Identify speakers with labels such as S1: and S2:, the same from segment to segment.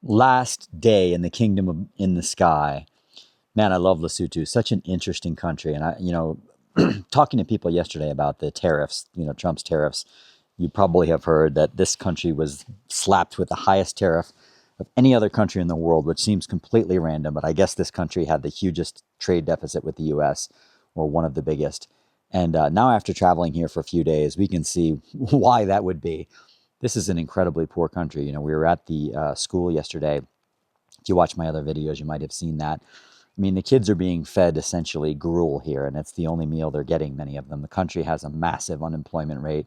S1: Last day in the kingdom of, in the sky. Man, I love Lesotho. Such an interesting country. And talking to people yesterday about the tariffs, Trump's tariffs, you probably have heard that this country was slapped with the highest tariff of any other country in the world, which seems completely random. But I guess this country had the hugest trade deficit with the U.S., or one of the biggest. And now, after traveling here for a few days, we can see why that would be. This is an incredibly poor country. We were at the school yesterday. If you watch my other videos, you might have seen that. I mean, the kids are being fed essentially gruel here, and it's the only meal they're getting, many of them. The country has a massive unemployment rate.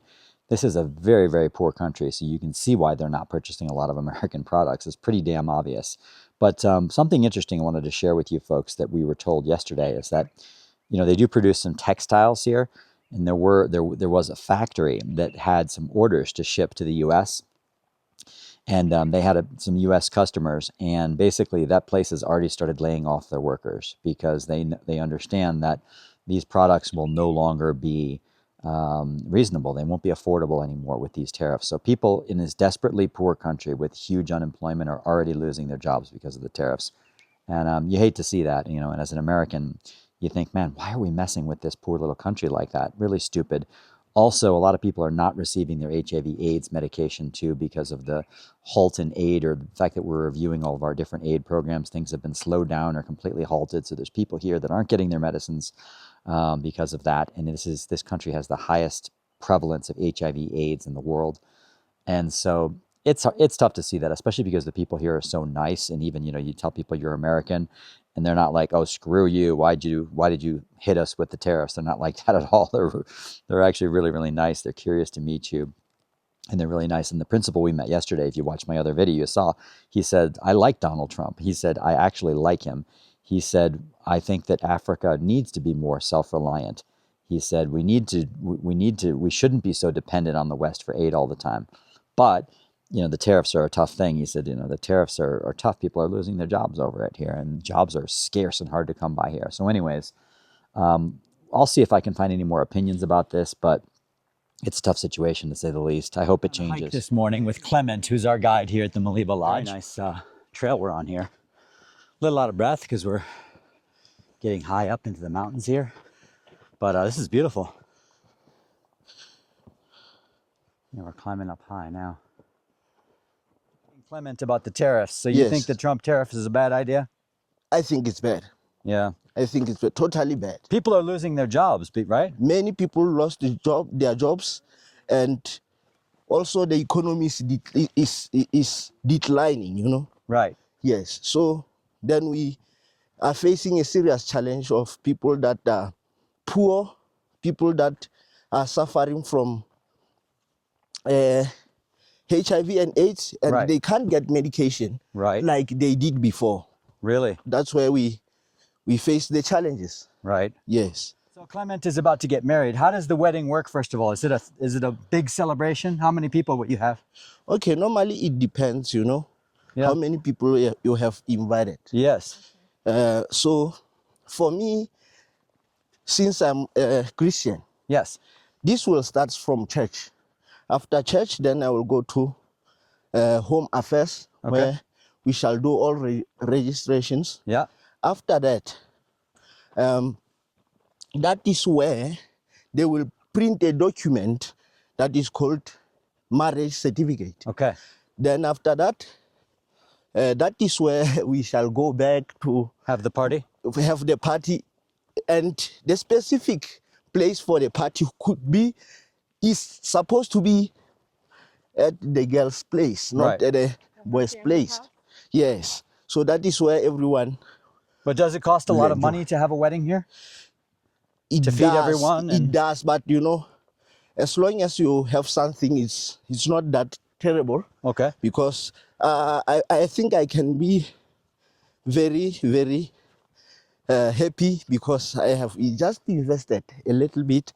S1: This is a very, very poor country, so you can see why they're not purchasing a lot of American products. It's pretty damn obvious. But something interesting I wanted to share with you folks that we were told yesterday is that, they do produce some textiles here, and there was a factory that had some orders to ship to the U.S., and they had some U.S. customers, and basically that place has already started laying off their workers because they understand that these products will no longer be reasonable. They won't be affordable anymore with these tariffs. So people in this desperately poor country with huge unemployment are already losing their jobs because of the tariffs. And you hate to see that, and as an American, you think, man, why are we messing with this poor little country like that? Really stupid. Also, a lot of people are not receiving their HIV/AIDS medication too because of the halt in aid, or the fact that we're reviewing all of our different aid programs. Things have been slowed down or completely halted. So there's people here that aren't getting their medicines because of that. And this country has the highest prevalence of HIV/AIDS in the world. And so it's tough to see that, especially because the people here are so nice. And even, you tell people you're American, and they're not like, oh, screw you. Why did you hit us with the tariffs? They're not like that at all. They're actually really, really nice. They're curious to meet you, and they're really nice. And the principal we met yesterday, if you watched my other video, you saw, he said, I like Donald Trump. He said, I actually like him. He said, I think that Africa needs to be more self-reliant. He said, we shouldn't be so dependent on the West for aid all the time. But the tariffs are a tough thing. He said, the tariffs are tough. People are losing their jobs over it here, and jobs are scarce and hard to come by here. So anyways, I'll see if I can find any more opinions about this, but it's a tough situation to say the least. I hope it changes. Hike this morning with Clement, who's our guide here at the Maliba Lodge. Very nice trail we're on here. A little out of breath because we're getting high up into the mountains here, but this is beautiful. We're climbing up high now. Clement, about the tariffs. So you think the Trump tariff is a bad idea?
S2: I think it's bad.
S1: Yeah.
S2: I think it's totally bad.
S1: People are losing their jobs, right?
S2: Many people lost their jobs, and also the economy is declining,
S1: Right.
S2: Yes. So then we are facing a serious challenge of people that are poor, people that are suffering from HIV and AIDS, and they can't get medication like they did before.
S1: Really?
S2: That's where we face the challenges.
S1: Right.
S2: Yes.
S1: So Clement is about to get married. How does the wedding work, first of all? Is it a big celebration? How many people would you have?
S2: Okay, normally it depends, how many people you have invited.
S1: Yes.
S2: So for me, since I'm a Christian,
S1: yes,
S2: this will start from church. After church, then I will go to home affairs, where we shall do all registrations.
S1: Yeah.
S2: After that, that is where they will print a document that is called marriage certificate.
S1: Okay.
S2: Then after that, that is where we shall go back to
S1: have the party.
S2: Have the party, and the specific place for the party is supposed to be at the girl's place, not at the boy's place. Yes. So that is where everyone.
S1: But does it cost a lot of money to have a wedding here? To feed everyone?
S2: It does, but as long as you have something, it's not that terrible.
S1: Okay.
S2: Because I think I can be very, very happy because I have just invested a little bit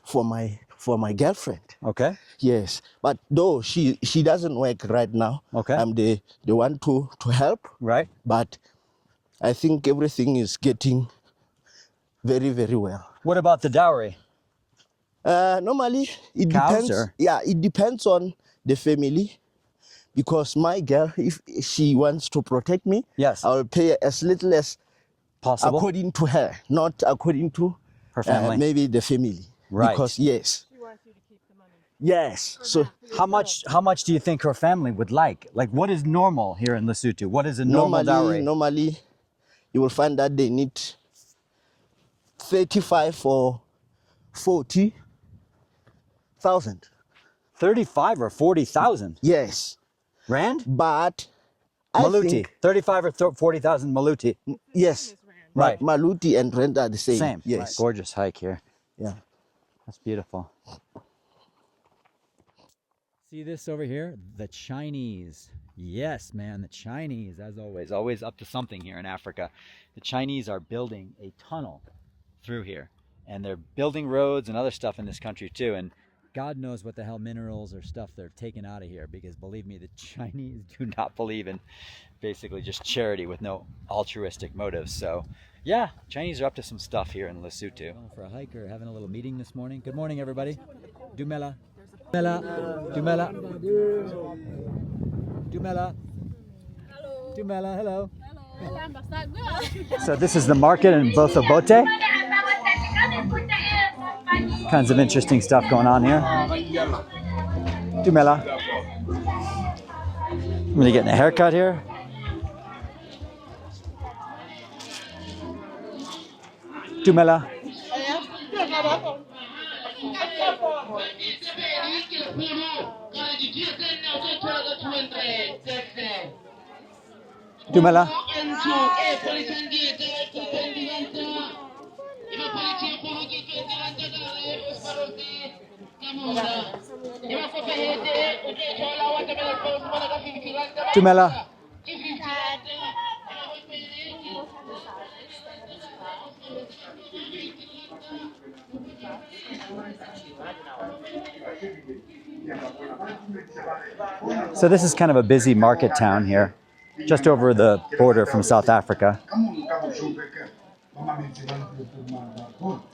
S2: for my girlfriend.
S1: Okay.
S2: Yes, but though she doesn't work right now.
S1: Okay.
S2: I'm the one to help.
S1: Right.
S2: But I think everything is getting very, very well.
S1: What about the dowry?
S2: Normally it depends. Yeah, it depends on the family, because my girl, if she wants to protect me,
S1: Yes.
S2: I will pay as little as
S1: Possible.
S2: according to her, not according to
S1: Her family.
S2: maybe the family.
S1: Right.
S2: Because yes.
S3: She wants you to keep the money.
S2: Yes. So
S1: How much do you think her family would like? Like, what is normal here in Lesotho? What is a normal dowry?
S2: normally, you will find that they need 35 or 40,000.
S1: 35 or 40,000
S2: Yes.
S1: rand?
S2: But I
S1: Maloti.
S2: think
S1: 35 or 40,000 Maloti.
S2: yes.
S1: Right.
S2: Maloti and rent are the same.
S1: Same.
S2: Yes.
S1: Right. Gorgeous hike here.
S2: Yeah.
S1: That's beautiful. See this over here? The Chinese. Yes, man, the Chinese, as always up to something here in Africa. The Chinese are building a tunnel through here, and they're building roads and other stuff in this country too. And God knows what the hell minerals or stuff they're taking out of here, because believe me, the Chinese do not believe in basically just charity with no altruistic motives. So yeah, Chinese are up to some stuff here in Lesotho. Going for a hike or having a little meeting this morning. Good morning, everybody. Dumela. Dumela. Dumela. Dumela.
S3: Hello.
S1: Dumela, hello.
S3: Hello.
S1: So this is the market in Buthe. Kinds of interesting stuff going on here. Dumela. I'm gonna get a haircut here. Dumela. Dumela. Dumela. So this is kind of a busy market town here, just over the border from South Africa.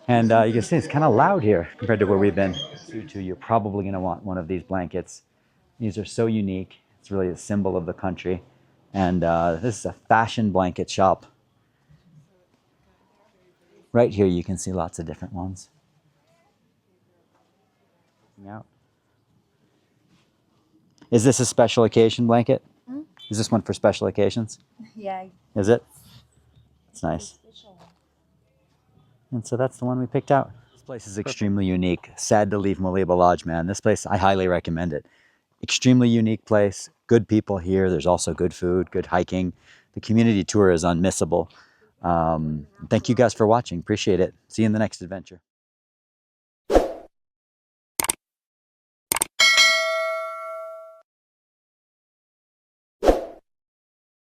S1: And you can see it's kind of loud here compared to where we've been. You're probably going to want one of these blankets. These are so unique. It's really a symbol of the country. And this is a fashion blanket shop. Right here you can see lots of different ones. Out. Is this a special occasion blanket? Hmm? Is this one for special occasions?
S4: Yeah.
S1: Is it? It's nice. And so that's the one we picked out. This place is extremely unique. Sad to leave Maliba Lodge, man. This place, I highly recommend it. Extremely unique place. Good people here. There's also good food, good hiking. The community tour is unmissable. Thank you guys for watching. Appreciate it. See you in the next adventure.